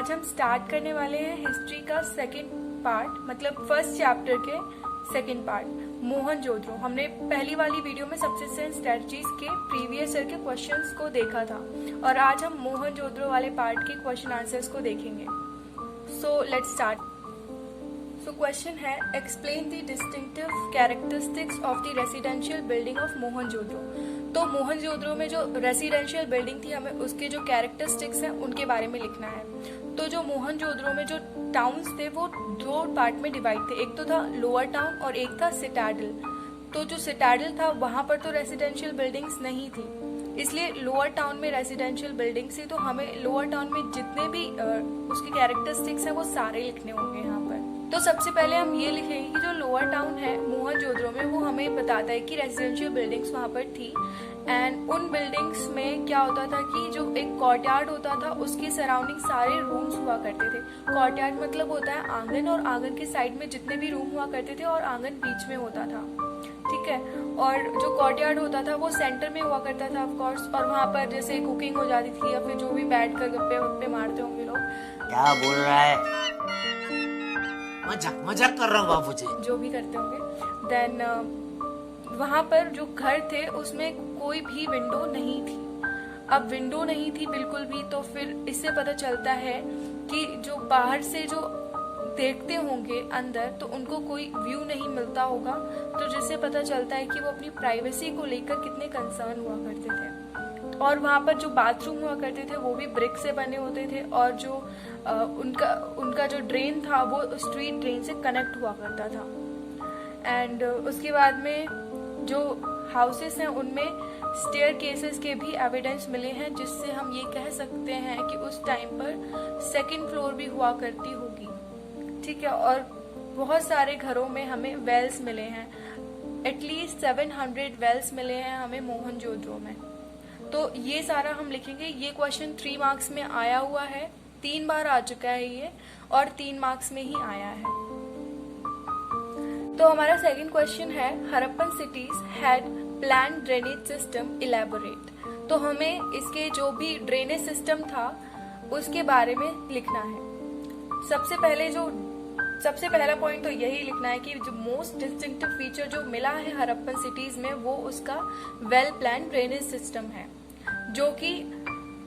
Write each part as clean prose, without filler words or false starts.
आज हम स्टार्ट करने वाले हैं हिस्ट्री का सेकंड पार्ट, मतलब फर्स्ट चैप्टर के सेकंड पार्ट, मोहनजोदड़ो। हमने पहली वाली वीडियो में सबसिस्टेंस स्ट्रेटजीज के प्रीवियस ईयर के क्वेश्चंस को देखा था और आज हम मोहनजोदड़ो वाले पार्ट के क्वेश्चन आंसर्स को देखेंगे। So let's start. So question है, explain the distinctive characteristics of the residential building of Mohenjodaro. तो मोहनजोदड़ो में जो रेसिडेंशियल बिल्डिंग थी, हमें उसके जो कैरेक्टरिस्टिक्स हैं उनके बारे में लिखना है। तो जो मोहनजोदड़ो में जो टाउन्स थे वो दो पार्ट में डिवाइड थे, एक तो था लोअर टाउन और एक था सिटाडल। तो जो सिटाडल था वहां पर तो रेसिडेंशियल बिल्डिंग्स नहीं थी, इसलिए लोअर टाउन में रेसिडेंशियल बिल्डिंग्स थी। तो हमें लोअर टाउन में जितने भी उसके कैरेक्टरिस्टिक्स हैं वो सारे लिखने होंगे यहाँ पर। तो सबसे पहले हम ये लिखेंगे कि जो लोअर टाउन है मोहनजोदड़ो में, वो हमें बताता है कि रेजिडेंशियल बिल्डिंग्स वहाँ पर थी। एंड उन बिल्डिंग्स में क्या होता था कि जो एक कोर्टयार्ड होता था उसके सराउंडिंग सारे रूम्स हुआ करते थे। कोर्टयार्ड मतलब होता है आंगन, और आंगन के साइड में जितने भी रूम हुआ करते थे और आंगन बीच में होता था, ठीक है। और जो कोर्टयार्ड होता था वो सेंटर में हुआ करता था ऑफ कोर्स, और वहाँ पर जैसे कुकिंग हो जाती थी या फिर जो भी बैठ कर गप्पे वप्पे मारते होंगे लोग। क्या बोल रहा है? मजाक कर रहा हूँ बाबू जी। जो भी करते होंगे। देन वहाँ पर जो घर थे उसमें कोई भी विंडो नहीं थी। अब विंडो नहीं थी बिल्कुल भी, तो फिर इससे पता चलता है कि जो बाहर से जो देखते होंगे अंदर तो उनको कोई व्यू नहीं मिलता होगा, तो जिससे पता चलता है कि वो अपनी प्राइवेसी को लेकर कितने कंसर्न हुआ करते थे। और वहाँ पर जो बाथरूम हुआ करते थे वो भी ब्रिक से बने होते थे, और जो उनका जो ड्रेन था वो स्ट्रीट ड्रेन से कनेक्ट हुआ करता था। एंड उसके बाद में जो हाउसेस हैं उनमें स्टेयर केसेस के भी एविडेंस मिले हैं, जिससे हम ये कह सकते हैं कि उस टाइम पर सेकंड फ्लोर भी हुआ करती होगी, ठीक है। और बहुत सारे घरों में हमें वेल्स मिले हैं, एटलीस्ट 700 वेल्स मिले हैं हमें मोहनजोदड़ो में। तो ये सारा हम लिखेंगे। ये क्वेश्चन 3 मार्क्स में आया हुआ है, 3 बार आ चुका है ये, और 3 मार्क्स में ही आया है। तो हमारा सेकंड क्वेश्चन है, Harappan cities had plan drainage system elaborate. तो हमें इसके जो भी ड्रेनेज सिस्टम था उसके बारे में लिखना है। सबसे पहला पॉइंट तो यही लिखना है कि जो मोस्ट डिस्टिंक्टिव फीचर जो मिला है हड़प्पन सिटीज में वो उसका वेल प्लान ड्रेनेज सिस्टम है, जो कि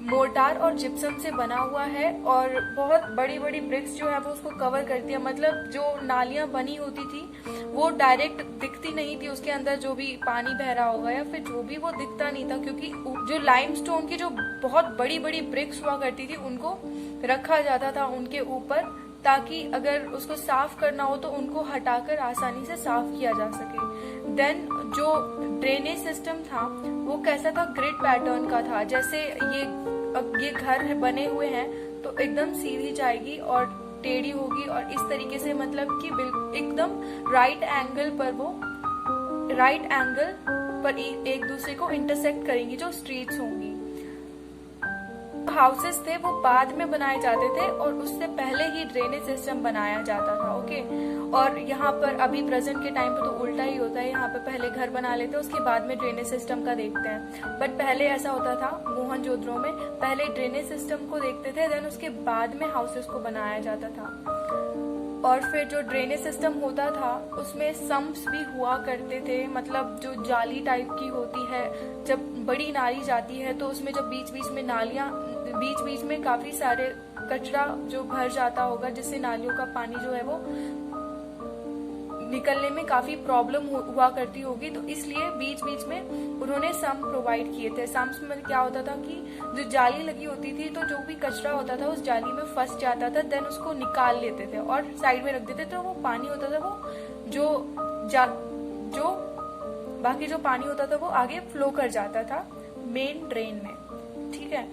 मोर्टार और जिप्सम से बना हुआ है, और बहुत बड़ी बड़ी ब्रिक्स जो है वो उसको कवर करती है। मतलब जो नालियां बनी होती थी वो डायरेक्ट दिखती नहीं थी, उसके अंदर जो भी पानी बह रहा होगा या फिर जो भी, वो दिखता नहीं था, क्योंकि जो लाइमस्टोन की जो बहुत बड़ी बड़ी ब्रिक्स हुआ करती थी उनको रखा जाता था उनके ऊपर, ताकि अगर उसको साफ करना हो तो उनको हटाकर आसानी से साफ किया जा सके। देन जो ड्रेनेज सिस्टम था वो कैसा था, ग्रिड पैटर्न का था। जैसे ये घर बने हुए हैं तो एकदम सीधी जाएगी और टेढ़ी होगी, और इस तरीके से मतलब कि एकदम राइट एंगल पर एक दूसरे को इंटरसेक्ट करेंगी जो स्ट्रीट्स होंगी। हाउसेस थे वो बाद में बनाए जाते थे और उससे पहले ही ड्रेनेज सिस्टम बनाया जाता था, ओके। और यहाँ पर अभी प्रेजेंट के टाइम पे तो उल्टा ही होता है, यहाँ पे पहले घर बना लेते हैं उसके बाद में ड्रेनेज सिस्टम का देखते हैं। बट पहले ऐसा होता था मोहनजोदड़ो में, पहले ड्रेनेज सिस्टम को देखते थे, देन उसके बाद में हाउसेस को बनाया जाता था। और फिर जो ड्रेनेज सिस्टम होता था उसमें सम्प्स भी हुआ करते थे, मतलब जो जाली टाइप की होती है, जब बड़ी नाली जाती है तो उसमें जब बीच बीच में काफी सारे कचरा जो भर जाता होगा, जिससे नालियों का पानी जो है वो निकलने में काफी प्रॉब्लम हुआ करती होगी, तो इसलिए बीच बीच में उन्होंने सम्प प्रोवाइड किए थे। सम्प्स में क्या होता था कि जो जाली लगी होती थी तो जो भी कचरा होता था उस जाली में फंस जाता था, देन उसको निकाल लेते थे और साइड में रख देते थे, तो वो पानी होता था वो जो बाकी जो पानी होता था वो आगे फ्लो कर जाता था मेन ड्रेन में, ठीक है।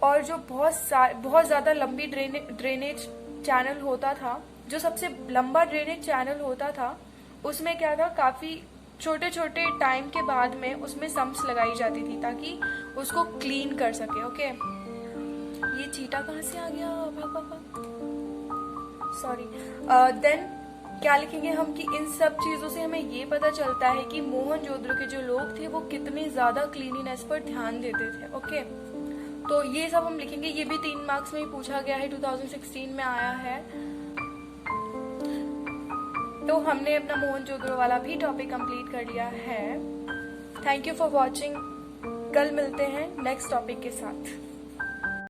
और जो बहुत ज्यादा लंबी ड्रेनेज चैनल होता था, जो सबसे लंबा ड्रेनेज चैनल होता था उसमें क्या था, काफी छोटे छोटे टाइम के बाद में उसमें सम्प्स लगाई जाती थी ताकि उसको क्लीन कर सके, ओके। ये चीटा कहाँ से आ गया, भाग सॉरी। देन क्या लिखेंगे हम कि इन सब चीजों से हमें ये पता चलता है कि मोहनजोदड़ो के जो लोग थे वो कितने ज्यादा क्लीनिनेस पर ध्यान देते थे, ओके। तो ये सब हम लिखेंगे। ये भी 3 मार्क्स में ही पूछा गया है, 2016 में आया है। तो हमने अपना मोहनजोदड़ो वाला भी टॉपिक कंप्लीट कर लिया है। Thank you for watching. कल मिलते हैं नेक्स्ट टॉपिक के साथ।